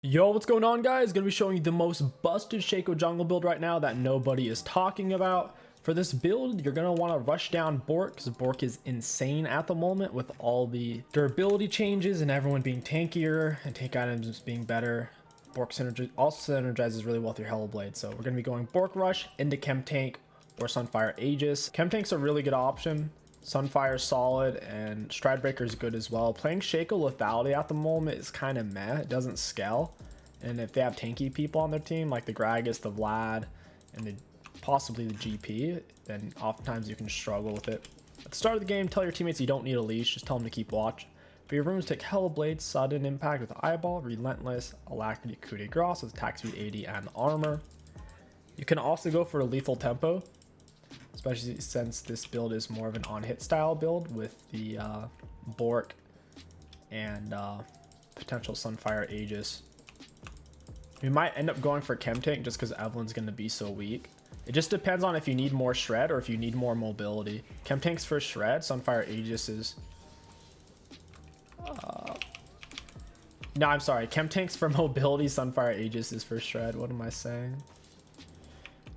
Yo, what's going on, guys? Gonna be showing you the most busted Shaco jungle build right now that nobody is talking about. For this build, you're gonna want to rush down Bork because Bork is insane at the moment with all the durability changes and everyone being tankier and tank items being better. Bork also synergizes really well with your Hellblade, so we're gonna be going Bork rush into Chem Tank or Sunfire Aegis. Chem Tank's a really good option. Sunfire's solid and Stridebreaker is good as well. Playing Shaco lethality at the moment is kind of meh. It doesn't scale. And if they have tanky people on their team, like the Gragas, the Vlad, and possibly the GP, then oftentimes you can struggle with it. At the start of the game, tell your teammates you don't need a leash. Just tell them to keep watch. For your runes, take Hellblade, Sudden Impact with Eyeball, Relentless, Alacrity, Coup de Grace with attack speed 80 and armor. You can also go for a lethal tempo, especially since this build is more of an on-hit style build with the Bork and potential Sunfire Aegis. We might end up going for Chem Tank just because Evelyn's going to be so weak. It just depends on if you need more shred or if you need more mobility. Chem Tank's for shred, Sunfire Aegis is... No, I'm sorry. Chem Tank's for mobility, Sunfire Aegis is for shred. What am I saying?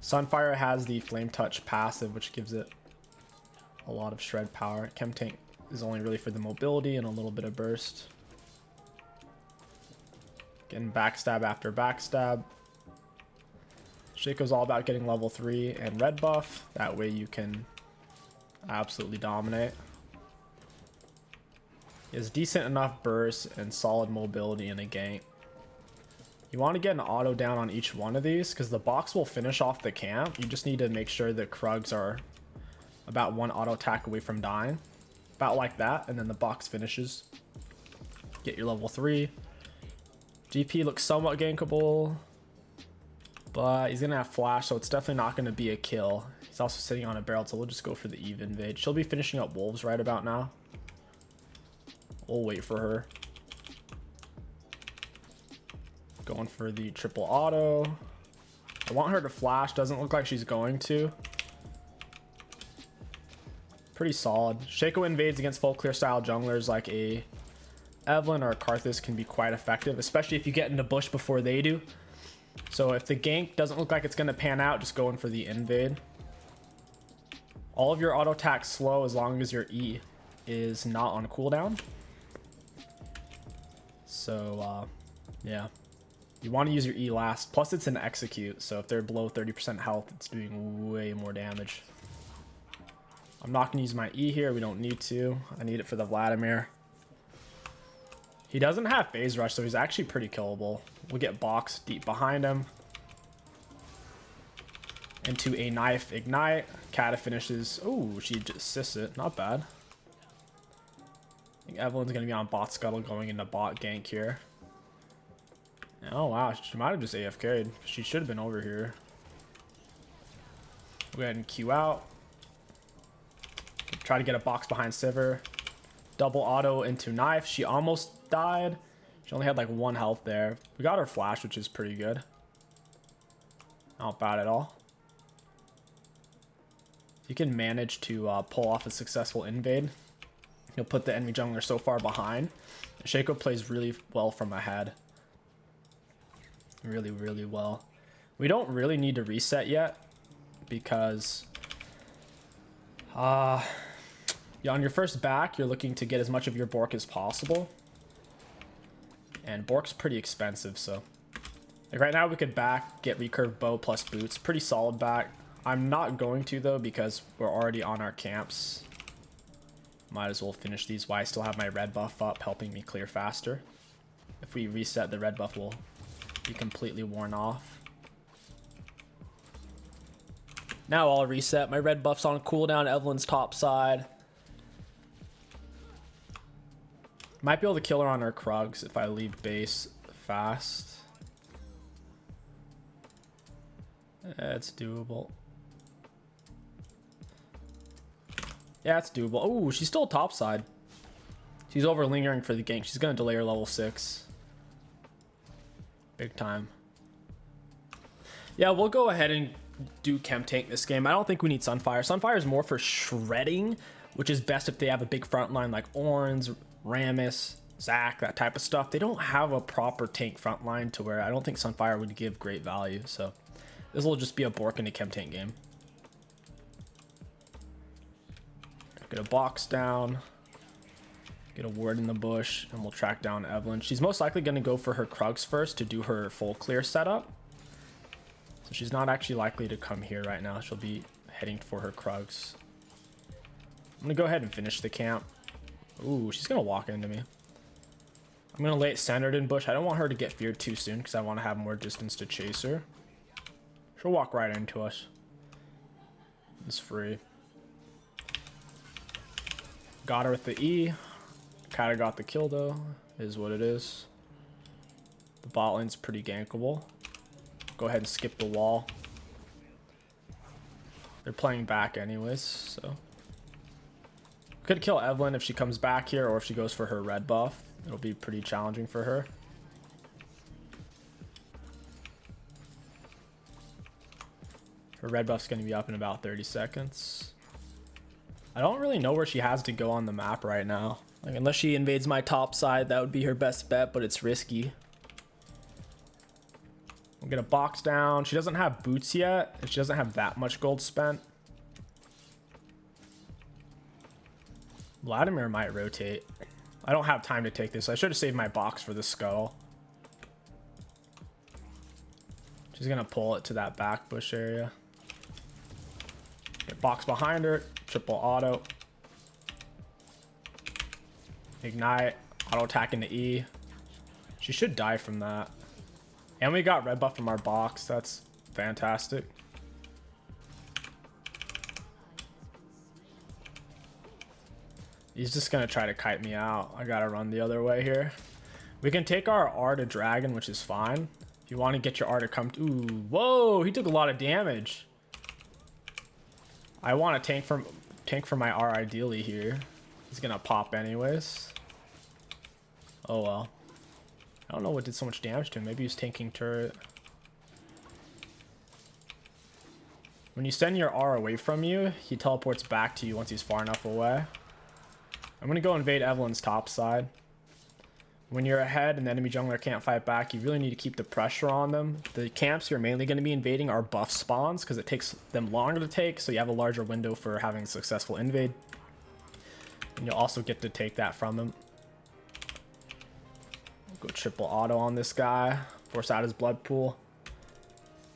Sunfire has the Flame Touch passive, which gives it a lot of shred power. Chem Tank is only really for the mobility and a little bit of burst. Getting backstab after backstab. Shaco's all about getting level 3 and red buff. That way you can absolutely dominate. He has decent enough burst and solid mobility in a gank. You want to get an auto down on each one of these because the box will finish off the camp. You just need to make sure the Krugs are about one auto attack away from dying. About like that, and then the box finishes. Get your level 3. GP looks somewhat gankable, but he's going to have flash, so it's definitely not going to be a kill. He's also sitting on a barrel, so we'll just go for the Eve invade. She'll be finishing up wolves right about now. We'll wait for her. Going for the triple auto. I want her to flash. Doesn't look like she's going to. Pretty solid. Shaco invades against full clear style junglers like a Evelyn or a Karthus can be quite effective, especially if you get into bush before they do. So if the gank doesn't look like it's going to pan out, just go in for the invade. All of your auto attacks slow as long as your E is not on cooldown. So yeah. You want to use your E last. Plus, it's an execute, so if they're below 30% health, it's doing way more damage. I'm not going to use my E here. We don't need to. I need it for the Vladimir. He doesn't have phase rush, so he's actually pretty killable. We'll get box deep behind him. Into a knife ignite. Kata finishes. Oh, she just assists it. Not bad. I think Evelyn's going to be on bot scuttle going into bot gank here. Oh wow, she might have just AFK'd. She should have been over here. We'll go ahead and Q out. Try to get a box behind Sivir. Double auto into knife. She almost died. She only had like 1 health there. We got her flash, which is pretty good. Not bad at all. If you can manage to pull off a successful invade, you'll put the enemy jungler so far behind. Shaco plays really well from ahead. Really well. We don't really need to reset yet because yeah, on your first back you're looking to get as much of your Bork as possible, and Bork's pretty expensive, so like right now we could back, get recurve bow plus boots. Pretty solid back. I'm not going to though because we're already on our camps. Might as well finish these while I still have my red buff up helping me clear faster. If we reset, the red buff will be completely worn off. Now I'll reset. My red buff's on cooldown. Evelyn's top side. Might be able to kill her on her Krugs if I leave base fast. It's doable. Yeah, it's doable. Oh, she's still top side. She's over lingering for the gank. She's gonna delay her level 6. Big time. Yeah, we'll go ahead and do Chem Tank this game. I don't think we need Sunfire. Sunfire is more for shredding, which is best if they have a big front line like Ornns, Rammus, Zac, that type of stuff. They don't have a proper tank front line to where I don't think Sunfire would give great value. So this will just be a Bork into chem tank game. Get a box down. Get a ward in the bush, and we'll track down Evelyn. She's most likely going to go for her Krugs first to do her full clear setup. So she's not actually likely to come here right now. She'll be heading for her Krugs. I'm going to go ahead and finish the camp. Ooh, she's going to walk into me. I'm going to lay it centered in bush. I don't want her to get feared too soon because I want to have more distance to chase her. She'll walk right into us. It's free. Got her with the E. Kind of got the kill though, is what it is. The bot lane's pretty gankable. Go ahead and skip the wall. They're playing back anyways, so. Could kill Evelyn if she comes back here or if she goes for her red buff. It'll be pretty challenging for her. Her red buff's going to be up in about 30 seconds. I don't really know where she has to go on the map right now. Like, unless she invades my top side, that would be her best bet, but it's risky. We'll get a box down. She doesn't have boots yet, and she doesn't have that much gold spent. Vladimir might rotate. I don't have time to take this. I should have saved my box for the skull. She's going to pull it to that back bush area. Get box behind her. Triple auto. Ignite. Auto attack into E. She should die from that. And we got red buff from our box. That's fantastic. He's just going to try to kite me out. I got to run the other way here. We can take our R to dragon, which is fine. If you want to get your R to come to... Ooh, whoa, he took a lot of damage. I want to tank for my R ideally here. He's going to pop anyways. Oh well. I don't know what did so much damage to him. Maybe he's tanking turret. When you send your R away from you, he teleports back to you once he's far enough away. I'm going to go invade Evelyn's top side. When you're ahead and the enemy jungler can't fight back, you really need to keep the pressure on them. The camps you're mainly going to be invading are buff spawns because it takes them longer to take, so you have a larger window for having a successful invade. And you'll also get to take that from him. Go triple auto on this guy. Force out his blood pool.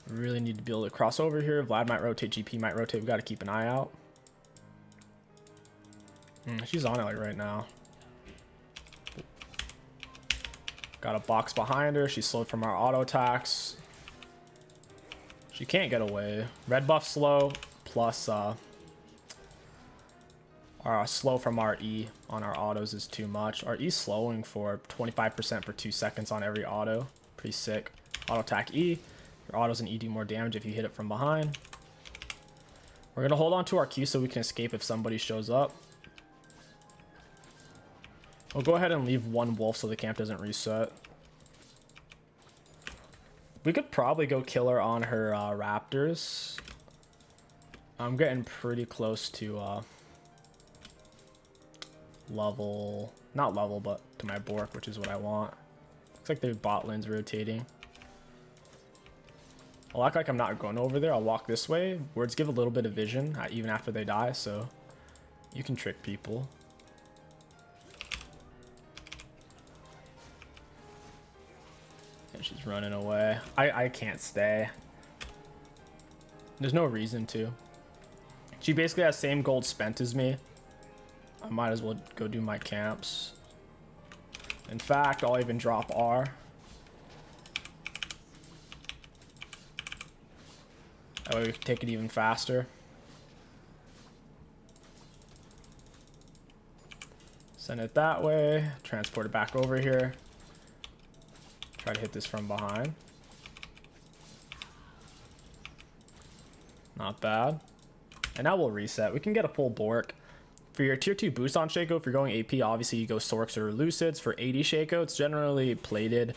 We really need to be able to cross over here. Vlad might rotate, GP might rotate. We got to keep an eye out. She's on it like right now. Got a box behind her. She's slowed from our auto attacks. She can't get away. Red buff slow plus our slow from our E on our autos is too much. Our E slowing for 25% for 2 seconds on every auto. Pretty sick. Auto attack E. Your autos and E do more damage if you hit it from behind. We're going to hold on to our Q so we can escape if somebody shows up. We'll go ahead and leave one wolf so the camp doesn't reset. We could probably go kill her on her raptors. I'm getting pretty close to level, not level, but to my Bork, which is what I want. Looks like their bot lane's rotating. I'll act like I'm not going over there. I'll walk this way. Words give a little bit of vision even after they die, so you can trick people. And she's running away. I can't stay. There's no reason to. She basically has same gold spent as me. I might as well go do my camps. In fact, I'll even drop R. That way we can take it even faster. Send it that way. Transport it back over here. Try to hit this from behind. Not bad. And now we'll reset. We can get a full Bork. For your tier 2 boost on Shaco, if you're going AP, obviously you go Sorks or Lucids. For 80 Shaco, it's generally plated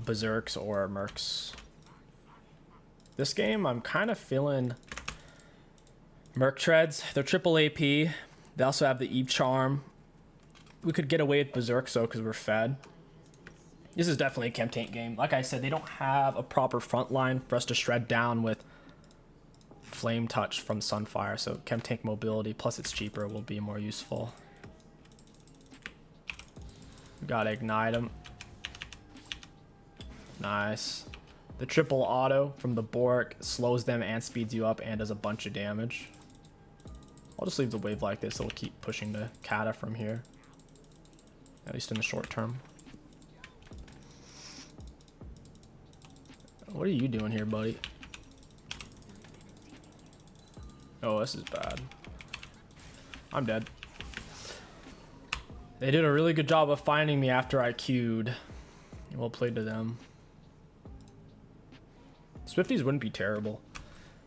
Berserks or Mercs. This game, I'm kind of feeling Merc Treads. They're triple AP. They also have the Eve Charm. We could get away with Berserk so because we're fed. This is definitely a 𝐒𝐿 game. Like I said, they don't have a proper front line for us to shred down with Flame Touch from Sunfire, so 𝐒𝐿 mobility plus it's cheaper will be more useful. We gotta ignite him. Nice. The triple auto from the Bork slows them and speeds you up and does a bunch of damage. I'll just leave the wave like this. It'll keep pushing the Kata from here, at least in the short term. What are you doing here, buddy? Oh, this is bad. I'm dead. They did a really good job of finding me after I queued. Well played to them. Swifties wouldn't be terrible,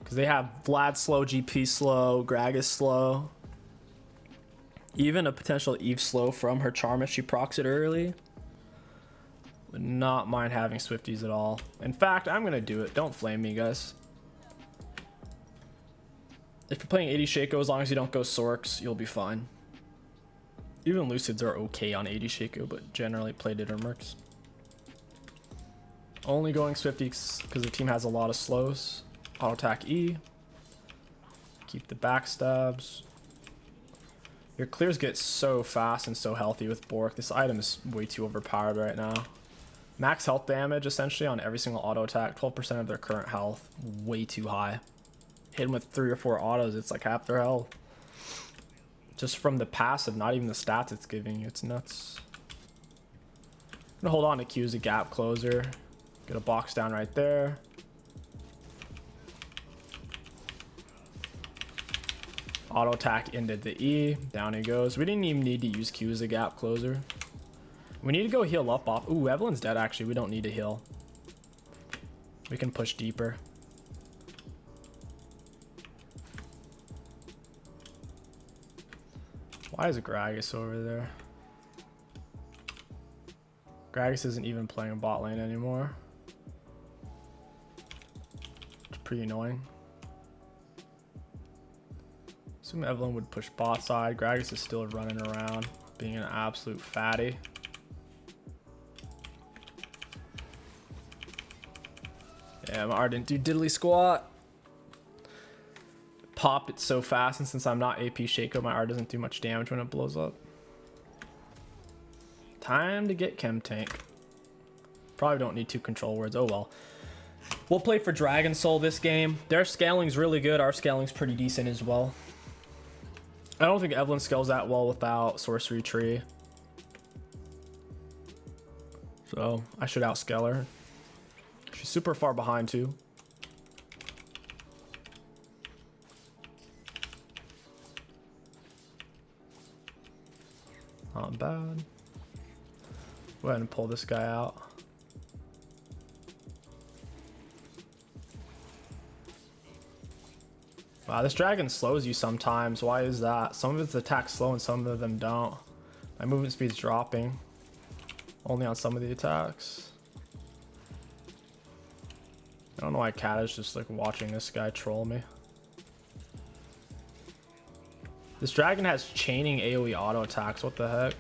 because they have Vlad slow, GP slow, Gragas slow. Even a potential Eve slow from her charm if she procs it early. Would not mind having Swifties at all. In fact, I'm gonna do it. Don't flame me, guys. If you're playing 80 Shaco, as long as you don't go Sorks, you'll be fine. Even Lucids are okay on 80 Shaco, but generally play Dittermercs. Only going Swifties because the team has a lot of slows. Auto attack E. Keep the backstabs. Your clears get so fast and so healthy with Bork. This item is way too overpowered right now. Max health damage essentially on every single auto attack. 12% of their current health. Way too high. Hit them with 3 or 4 autos, it's like half their health. Just from the passive, not even the stats it's giving you. It's nuts. I'm gonna hold on to Q as a gap closer. Get a box down right there. Auto attack into the E. Down he goes. We didn't even need to use Q as a gap closer. We need to go heal up off. Ooh, Evelyn's dead actually. We don't need to heal. We can push deeper. Why is Gragas over there? Gragas isn't even playing bot lane anymore. It's pretty annoying. Assume Evelyn would push bot side. Gragas is still running around, being an absolute fatty. Yeah, my R didn't do diddly squat. Pop it so fast, and since I'm not AP Shaco, my R doesn't do much damage when it blows up. Time to get 𝐒𝐿. Probably don't need 2 control words. Oh well. We'll play for Dragon Soul this game. Their scaling's really good. Our scaling's pretty decent as well. I don't think Evelyn scales that well without Sorcery Tree. So I should outscale her. She's super far behind too. Not bad. Go ahead and pull this guy out. Wow, this dragon slows you sometimes. Why is that? Some of its attacks slow and some of them don't. My movement speed's dropping. Only on some of the attacks. I don't know why Cat is just like watching this guy troll me. This dragon has chaining AoE auto attacks. What the heck?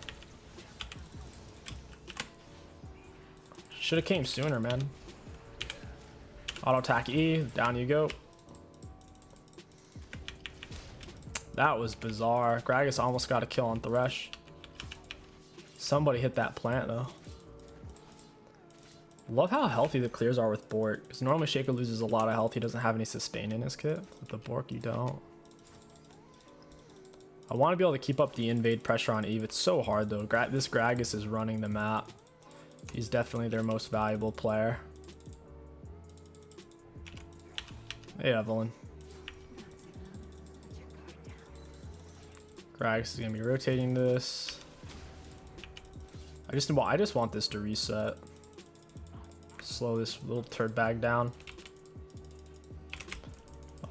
Should have came sooner, man. Auto attack E. Down you go. That was bizarre. Gragas almost got a kill on Thresh. Somebody hit that plant though. Love how healthy the clears are with Bork. Because normally Shaco loses a lot of health. He doesn't have any sustain in his kit. With the Bork, you don't. I want to be able to keep up the invade pressure on Eve. It's so hard though. This Gragas is running the map. He's definitely their most valuable player. Hey, Evelyn. Gragas is going to be rotating this. I just want this to reset. Slow this little turd bag down.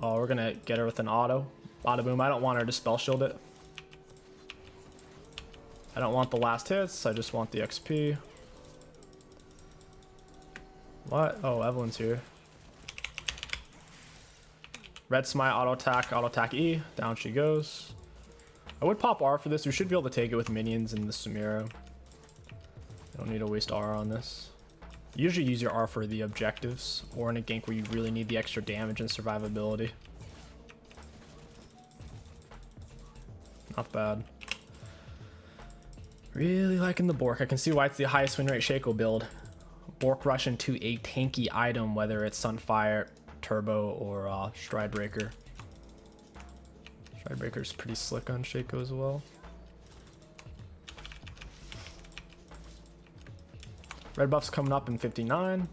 Oh, we're going to get her with an auto. Bada boom. I don't want her to spell shield it. I don't want the last hits. I just want the XP. What? Oh, Evelyn's here. Red Smite, auto attack E. Down she goes. I would pop R for this. We should be able to take it with minions in the Sumeru. I don't need to waste R on this. Usually use your R for the objectives or in a gank where you really need the extra damage and survivability. Not bad. Really liking the Bork. I can see why it's the highest win rate Shaco build. Bork rush into a tanky item, whether it's Sunfire, Turbo, or Stridebreaker. Stridebreaker's pretty slick on Shaco as well. Red buff's coming up in 59.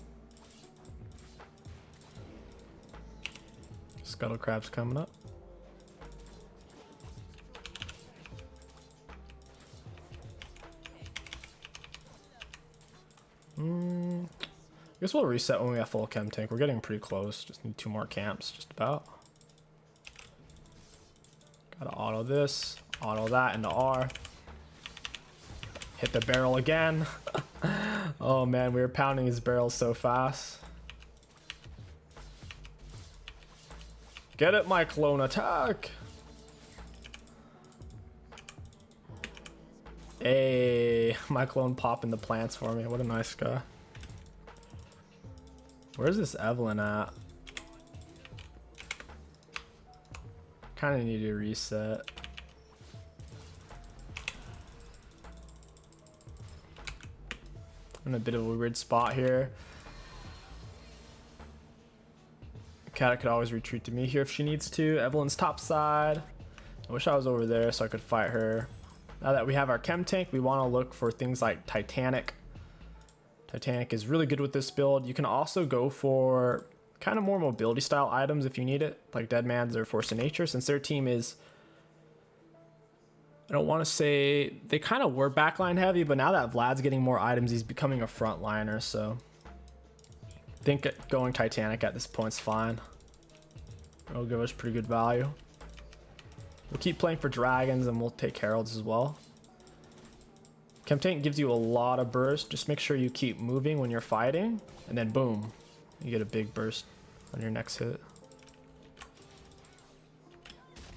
Scuttle Crab's coming up. I guess we'll reset when we have full chem tank. We're getting pretty close. Just need 2 more camps, just about. Gotta auto this, auto that into R. Hit the barrel again. Oh man, we were pounding his barrels so fast. Get it, my clone, attack! Hey, my clone popping the plants for me. What a nice guy. Where's this Evelyn at? Kind of need to reset. I'm in a bit of a weird spot here. Cat could always retreat to me here if she needs to. Evelyn's top side. I wish I was over there so I could fight her. Now that we have our chem tank, we want to look for things like Titanic. Titanic is really good with this build. You can also go for kind of more mobility style items if you need it, like Deadman's or Force of Nature, since their team is, I don't want to say, they kind of were backline heavy, but now that Vlad's getting more items, he's becoming a frontliner, so I think going Titanic at this point is fine. It'll give us pretty good value. We'll keep playing for dragons and we'll take heralds as well. Chem tank gives you a lot of burst. Just make sure you keep moving when you're fighting, and then boom, you get a big burst on your next hit.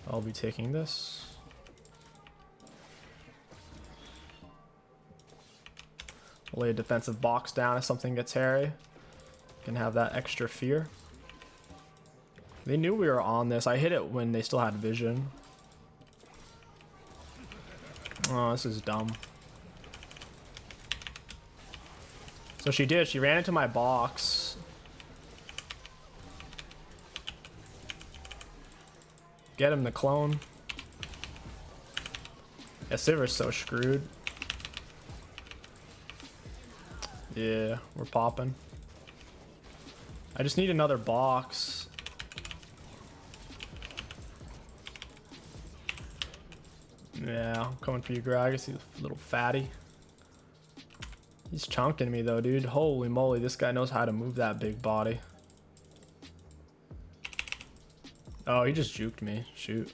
I'll be taking this. We'll lay a defensive box down if something gets hairy. Can have that extra fear. They knew we were on this. I hit it when they still had vision. Oh, this is dumb. So she did. She ran into my box. Get him, the clone. Yeah, Silver's so screwed. Yeah, we're popping. I just need another box. Yeah, I'm coming for you, Gragas, you little fatty. He's chunking me though, dude. Holy moly, this guy knows how to move that big body. Oh, he just juked me. Shoot.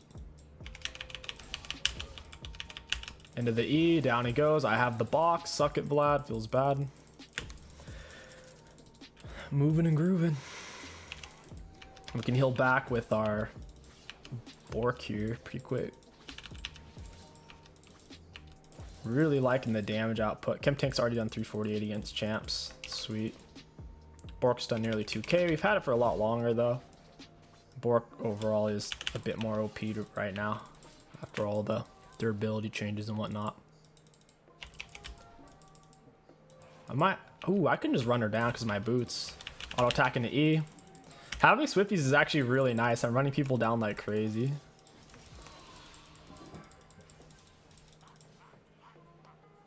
Into the E, down he goes. I have the box. Suck it, Vlad. Feels bad. Moving and grooving. We can heal back with our Bork here pretty quick. Really liking the damage output. Chem tank's already done 348 against champs. Sweet. Bork's done nearly 2k. We've had it for a lot longer though. Bork overall is a bit more OP right now after all the durability changes and whatnot. I can just run her down because of my boots. Auto attack into E. Having Swifties is actually really nice. I'm running people down like crazy.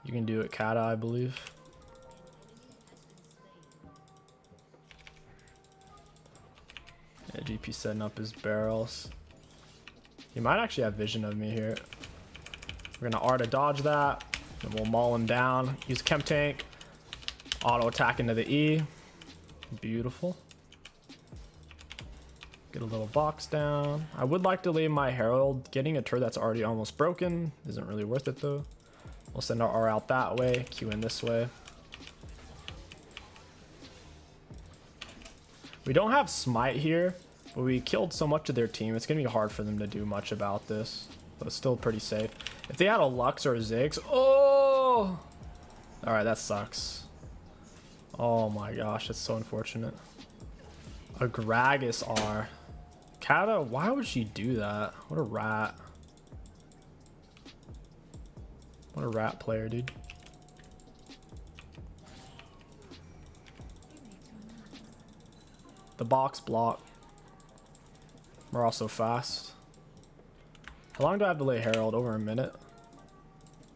You can do it, Kata, I believe. Yeah, GP setting up his barrels. He might actually have vision of me here. We're gonna R to dodge that. And we'll maul him down. Use Chem Tank. Auto attack into the E. Beautiful. Get a little box down. I would like to leave my Herald. Getting a turret that's already almost broken isn't really worth it though. We'll send our R out that way, Q in this way. We don't have Smite here, but we killed so much of their team, it's going to be hard for them to do much about this. but it's still pretty safe. If they had a Lux or a Ziggs, oh! Alright, that sucks. Oh my gosh, that's so unfortunate. A Gragas R. Kata, why would she do that? What a rat. What a rat player, dude. The box block. We're also fast. How long do I have to lay Herald? Over a minute.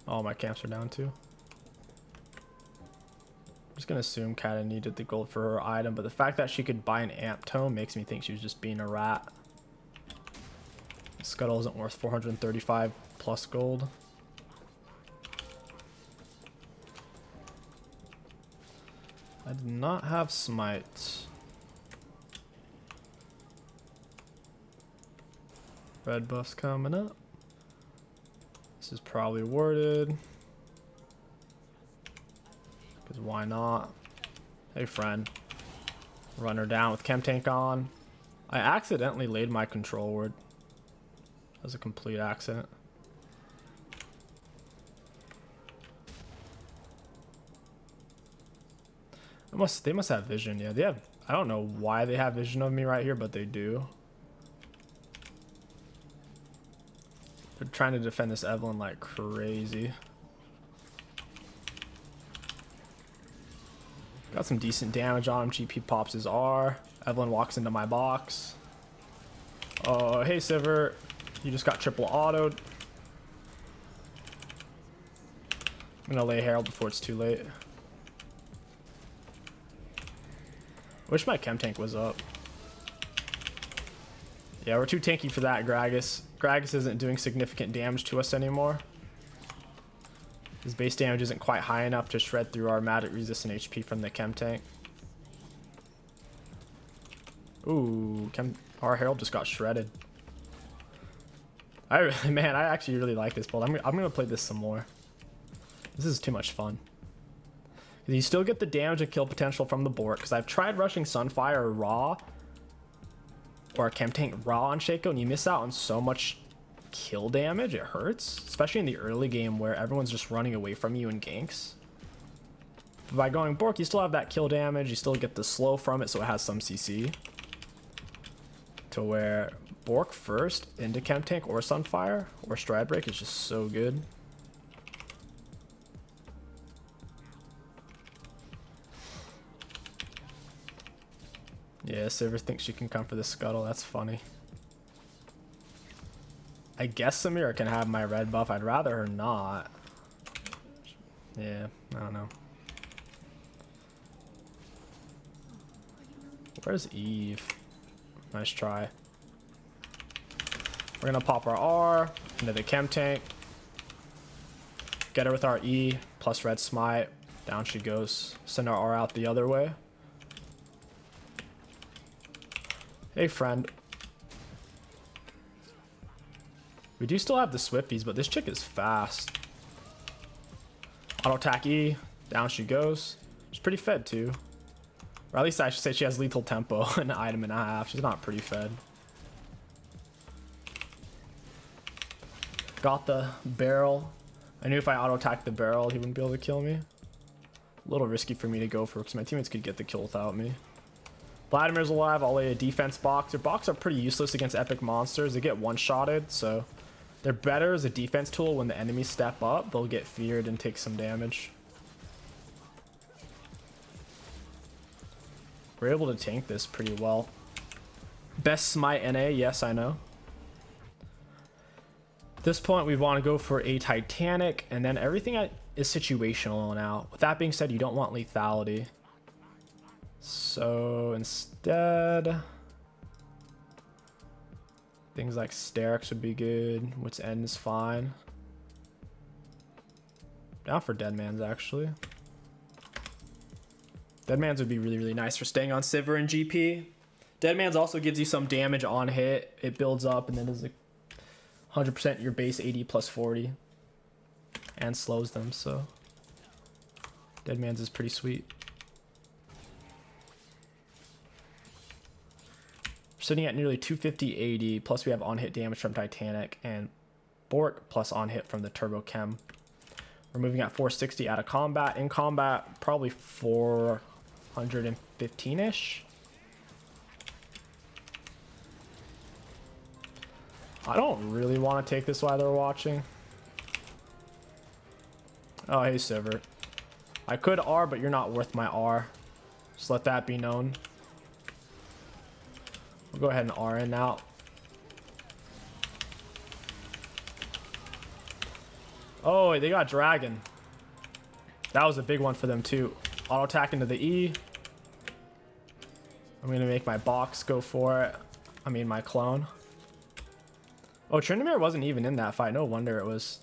Oh, my camps are down too. I'm just gonna assume Kata needed the gold for her item, but the fact that she could buy an amp tome makes me think she was just being a rat. Scuttle isn't worth 435 plus gold. I did not have smite. Red buff's coming up. This is probably worded. Because why not? Hey friend. Run her down with chem tank on. I accidentally laid my control word. That was a complete accident. They must have vision. Yeah, they have. I don't know why they have vision of me right here, but they do. They're trying to defend this Evelyn like crazy. Got some decent damage on him. GP pops his R. Evelyn walks into my box. Oh, hey Sivert. You just got triple autoed. I'm gonna lay Herald before it's too late. Wish my chem tank was up. Yeah, we're too tanky for that, Gragas. Gragas isn't doing significant damage to us anymore. His base damage isn't quite high enough to shred through our magic resistant HP from the chem tank. Ooh, our Herald just got shredded. Man, I actually really like this build. I'm gonna play this some more. This is too much fun. You still get the damage and kill potential from the Bork, because I've tried rushing Sunfire raw or a chem tank raw on Shaco, and you miss out on so much kill damage. It hurts, especially in the early game where everyone's just running away from you in ganks. But by going Bork, you still have that kill damage. You still get the slow from it, so it has some CC. To where Bork first into chem tank or Sunfire or Stride Break is just so good. Yeah, Sivert thinks she can come for the Scuttle. That's funny. I guess Samira can have my red buff. I'd rather her not. Yeah, I don't know. Where's Eve? Nice try. We're gonna pop our R into the chem tank. Get her with our E plus red smite. Down she goes. Send our R out the other way. Hey friend. We do still have the Swifties, but this chick is fast. Auto attack E. Down she goes. She's pretty fed too. Or at least I should say she has lethal tempo and an item and a half. She's not pretty fed. Got the barrel. I knew if I auto attacked the barrel, he wouldn't be able to kill me. A little risky for me to go for because my teammates could get the kill without me. Vladimir's alive. I'll lay a defense box. Their box are pretty useless against epic monsters. They get one-shotted, so they're better as a defense tool. When the enemies step up, they'll get feared and take some damage. We're able to tank this pretty well. Best smite NA, yes, I know. At this point, we want to go for a Titanic, and then everything is situational now. With that being said, you don't want lethality. So instead, things like Sterix would be good. What's End is fine. Down for Deadman's actually. Deadman's would be really, really nice for staying on Sivir and GP. Deadman's also gives you some damage on hit. It builds up and then is 100% your base 80 plus 40. And slows them, so Deadman's is pretty sweet. We're sitting at nearly 250 AD, plus we have on hit damage from Titanic, and Bork plus on hit from the turbo chem. We're moving at 460 out of combat. In combat, probably 415-ish. I don't really want to take this while they're watching. Oh, hey, Sivert. I could R, but you're not worth my R. Just let that be known. We'll go ahead and R in now. Oh, they got Dragon. That was a big one for them, too. Auto attack into the E. I'm going to make my box go for it. I mean, my clone. Oh, Tryndamere wasn't even in that fight. No wonder it was,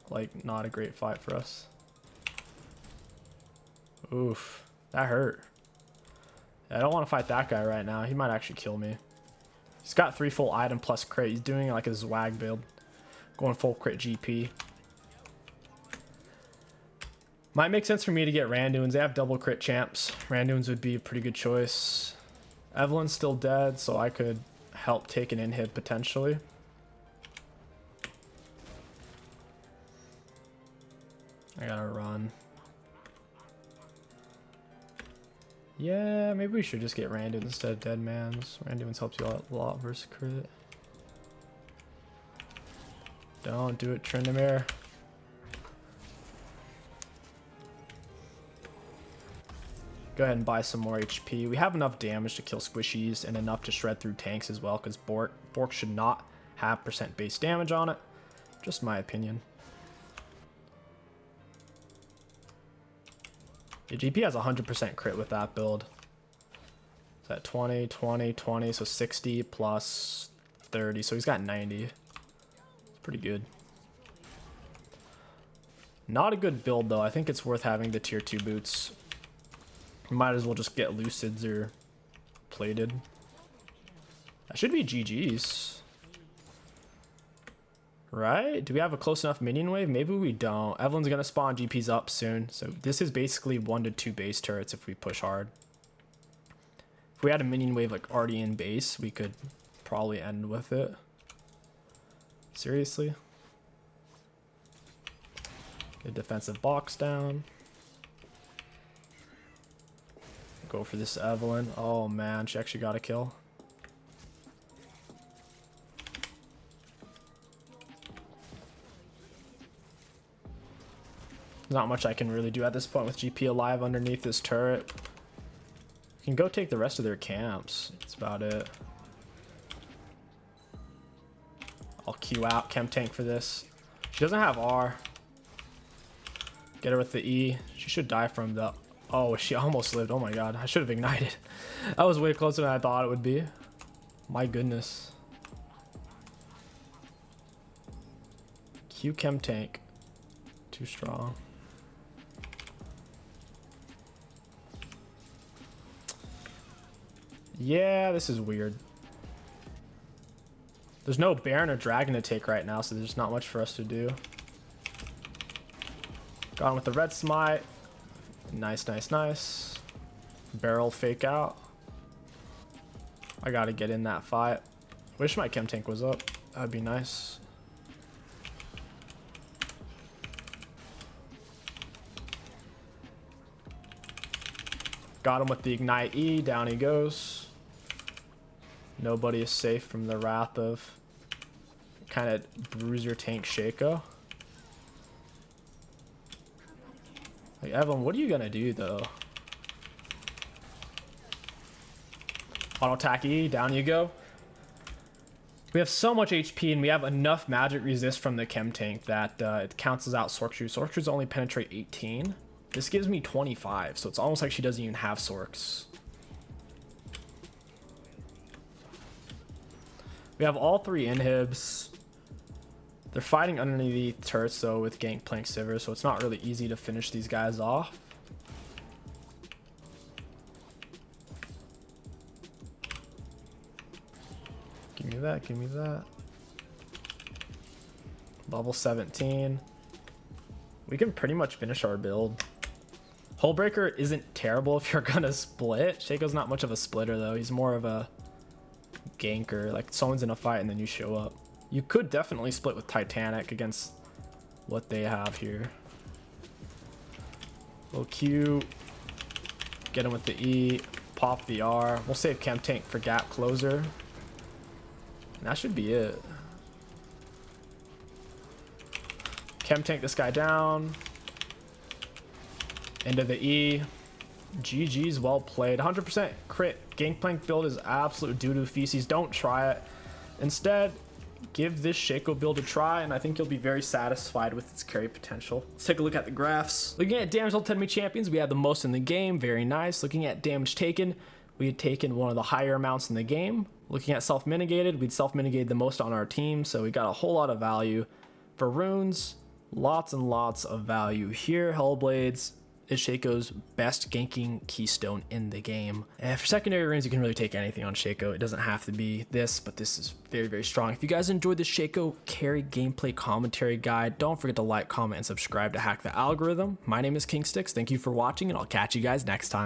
like, not a great fight for us. Oof. That hurt. I don't want to fight that guy right now. He might actually kill me. He's got 3 full item plus crit. He's doing like a swag build. Going full crit GP. Might make sense for me to get Randuins. They have double crit champs. Randuins would be a pretty good choice. Evelyn's still dead, so I could help take an inhib potentially. I gotta run. Yeah, maybe we should just get Randuin instead of Deadman's. Randuin's helps you out a lot versus crit. Don't do it, Tryndamere. Go ahead and buy some more HP. We have enough damage to kill squishies and enough to shred through tanks as well, because Bork should not have % base damage on it. Just my opinion. The GP has 100% crit with that build. Is that 20, 20, 20, so 60 plus 30, so he's got 90. It's pretty good. Not a good build though. I think it's worth having the tier 2 boots. Might as well just get Lucids or Plated. That should be GG's. Right? Do we have a close enough minion wave? Maybe we don't. Evelyn's gonna spawn, GP's up soon. So this is basically 1 to 2 base turrets if we push hard. If we had a minion wave like already in base, we could probably end with it. Seriously? Get defensive box down. Go for this Evelyn. Oh man, she actually got a kill. Not much I can really do at this point with GP alive underneath this turret. You can go take the rest of their camps. That's about it. I'll Q out Chem Tank for this. She doesn't have R. Get her with the E. She should die from the... Oh, she almost lived. Oh my god. I should have ignited. That was way closer than I thought it would be. My goodness. Q Chem Tank. Too strong. Yeah, this is weird. There's no Baron or Dragon to take right now, so there's not much for us to do. Gone with the red smite. Nice, nice, nice. Barrel fake out. I gotta get in that fight. Wish my Chem Tank was up. That'd be nice. Got him with the Ignite E. Down he goes. Nobody is safe from the wrath of kind of bruiser tank Shaco. Like, Evelyn, what are you gonna do though? Auto attack E. Down you go. We have so much HP and we have enough magic resist from the Chem Tank that it cancels out Sork-Shrew. Sork-Shrews only penetrate 18. This gives me 25, so it's almost like she doesn't even have Sorks. We have all 3 inhibs. They're fighting underneath the turrets though with Gangplank Sivir, so it's not really easy to finish these guys off. Give me that, give me that. Level 17. We can pretty much finish our build. Hullbreaker isn't terrible if you're gonna split. Shaco's not much of a splitter though. He's more of a ganker. Like someone's in a fight and then you show up. You could definitely split with Titanic against what they have here. Little Q. Get him with the E. Pop the R. We'll save Chem Tank for gap closer. And that should be it. Chem Tank this guy down. Into the E. GG's, well played. 100% crit. Gangplank build is absolute doo-doo feces. Don't try it. Instead, give this Shaco build a try, and I think you'll be very satisfied with its carry potential. Let's take a look at the graphs. Looking at damage level 10 enemy champions, we had the most in the game. Very nice. Looking at damage taken, we had taken one of the higher amounts in the game. Looking at self-mitigated, we'd self-mitigated the most on our team, so we got a whole lot of value. For runes, lots and lots of value here. Hellblades is Shaco's best ganking keystone in the game. And for secondary runes, you can really take anything on Shaco. It doesn't have to be this, but this is very, very strong. If you guys enjoyed the Shaco carry gameplay commentary guide, don't forget to like, comment, and subscribe to hack the algorithm. My name is 𝐒𝐋𝐿. Thank you for watching, and I'll catch you guys next time.